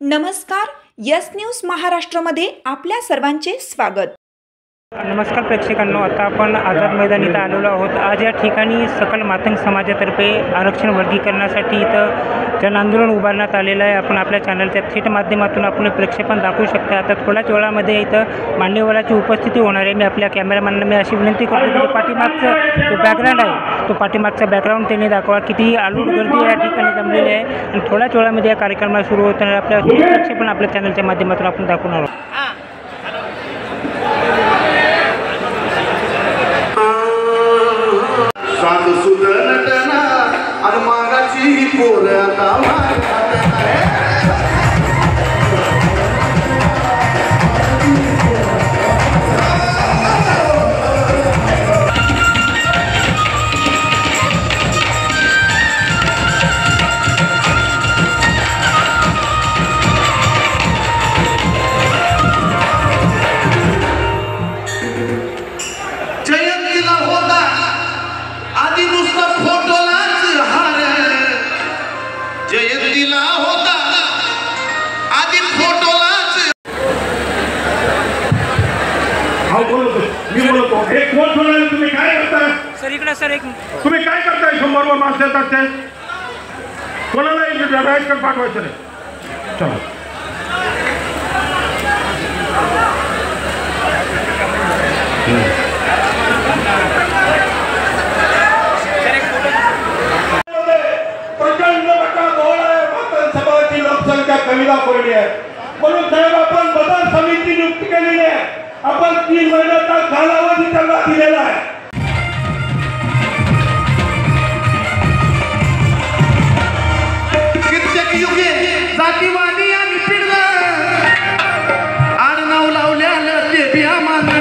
नमस्कार, yes news महाराष्ट्रमध्ये आपल्या सर्वांचे स्वागत। नमस्कार प्रेक्षकांनो, आता आपण आझाद मैदान इथं आलेलो आहोत। आज या ठिकाणी सकल मातंग समाजातर्फे आरक्षण वर्गीकरणासाठी इथं जन आंदोलन उभारण्यात आलेलं आहे। आपण आपल्या चॅनलच्या थेट माध्यमातून आपण प्रेक्षेपण दाखवू शकता। आता थोड्याच वेळामध्ये इथं मान्यवराची उपस्थिती होणार आहे। मी आपल्या कॅमेरामॅनला मी अशी विनंती करतो की पाठीमागचं जो बॅकग्राऊंड आहे तो पाठीमागचा बॅकग्राऊंड त्यांनी दाखवा। किती आलूट गर्दी या ठिकाणी जमलेली आहे आणि थोड्याच वेळामध्ये या कार्यक्रमाला सुरू होताना आपल्या प्रेक्षेपण आपल्या चॅनलच्या माध्यमातून आपण दाखवणार आहोत। सुदनटना आणि मागाची पोर आता जयंतीला होता आधी नुसता फोटोलाच हार, जयंतीला होता आधी फोटोलाच। मी बोलतो एक कोण बोलायला तुम्ही काय करताय? सर इकडे सर एक तुम्ही काय करताय? 100 मार्क्स देतात ते कोणाला राईट पाठवायचं नाही। चला प्रचंड मोठा गोळ आहे। मातंग समाजाची लोकसंख्या कमीला पडली आहे म्हणून साहेब आपण बदल समिती नियुक्त केलेली आहे। आपण 3 महिन्याचा कालावधी त्यांना दिलेला आहे। कित्येक युगे जातीवादी आणि पिढलं आडनाव लावल्यानं ते बी आम्हाला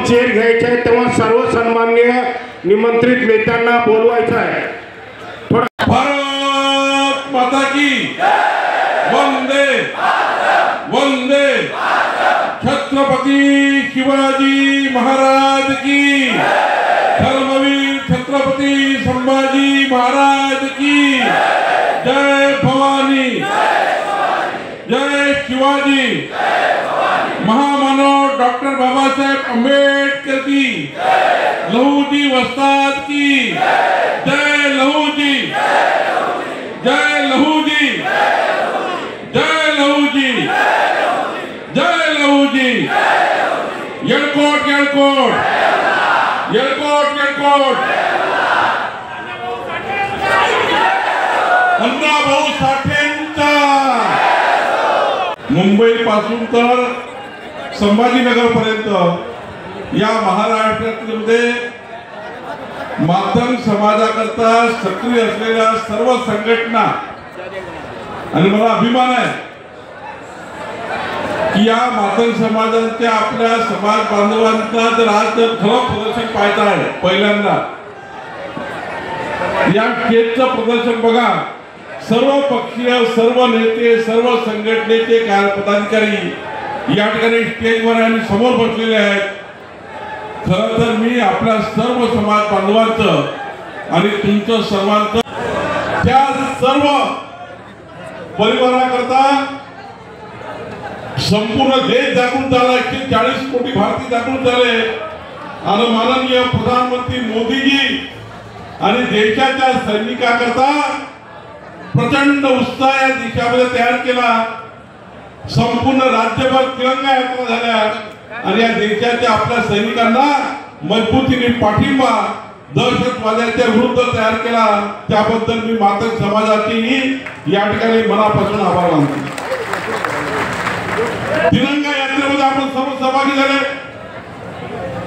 चेअर घ्यायचे आहे तेव्हा सर्व सन्माननीय निमंत्रित नेत्यांना बोलवायचं आहे। भारत माता की वंदे वंदे छत्रपती शिवाजी महाराज की, धर्मवीर छत्रपती संभाजी महाराज की जय भवानी, जय शिवाजी। महामानव डॉक्टर बाबासाहेब आंबेडकर की, लहूजी वस्ताद की जय, लहूजी जय, लहूजी जय, लहूजी जय, लहूजी। येळकोट येळकोट येळकोट येळकोट। अण्णाभाऊ साठेंचा मुंबई पासून तर संभाजीनगर पर्यंत या महाराष्ट्रामध्ये मातंग समाजाकरता सक्रिय असलेल्या सर्व संघटना, आणि मला अभिमान आहे की या मातंग समाजाच्या आपल्या समाज बांधवांचा जर आज ठळक प्रदर्शन पाहायचं आहे, पहिल्यांदा या स्टेजचं प्रदर्शन बघा। सर्व पक्षीय, सर्व नेते, सर्व संघटनेचे पदाधिकारी या ठिकाणी स्टेजवर आणि समोर बसलेले आहेत। खरं तर मी आपल्या सर्व समाज बांधवांचं आणि तुमचं सर्वांचं, त्या सर्व परिवाराकरता संपूर्ण देश जागृत झाला। 140 कोटी भारतीय जागृत झाले आणि माननीय प्रधानमंत्री मोदीजी आणि देशाच्या सैनिकांकरता प्रचंड उत्साह या देशामध्ये तयार केला। संपूर्ण राज्यभर तिरंगा यात्रा झाल्या आणि या देशाच्या आपल्या सैनिकांना मजबूतीने पाठिंबा दहशतवाद्याच्या विरुद्ध तयार केला। त्याबद्दल मी मातंग समाजाचीही या ठिकाणी मनापासून आभार मानतो। तिरंगा यात्रेमध्ये आपण सर्व सहभागी झाले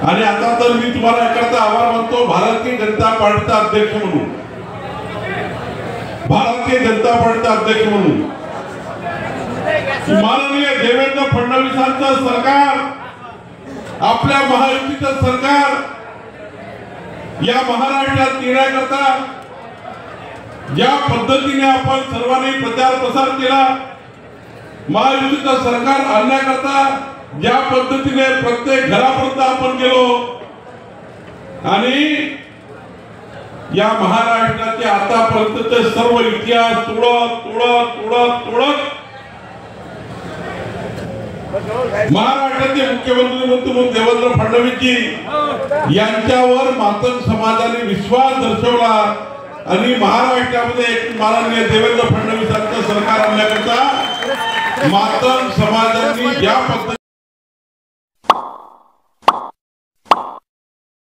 आणि आता तर मी तुम्हाला याकरता आभार मानतो भारतीय जनता पार्टीचा अध्यक्ष म्हणून, भारतीय जनता पार्टीचा अध्यक्ष म्हणून। माननीय देवेंद्र फडणवीसांचं सरकार आपल्या महायुतीचं सरकार या महाराष्ट्रात येण्याकरता ज्या पद्धतीने आपण सर्वांनी प्रचार प्रसार केला, महायुतीचं सरकार आणण्याकरता ज्या पद्धतीने प्रत्येक घरापर्यंत आपण गेलो आणि या महाराष्ट्राचे आतापर्यंतचे सर्व इतिहास तोडत महाराष्ट्राचे मुख्यमंत्री म्हणून देवेंद्र फडणवीसजी यांच्यावर मातंग समाजाने विश्वास दर्शवला आणि महाराष्ट्रामध्ये एक माननीय देवेंद्र फडणवीस यांचं सरकार आणण्याकरता मातंग समाजांनी ज्या पद्धतीने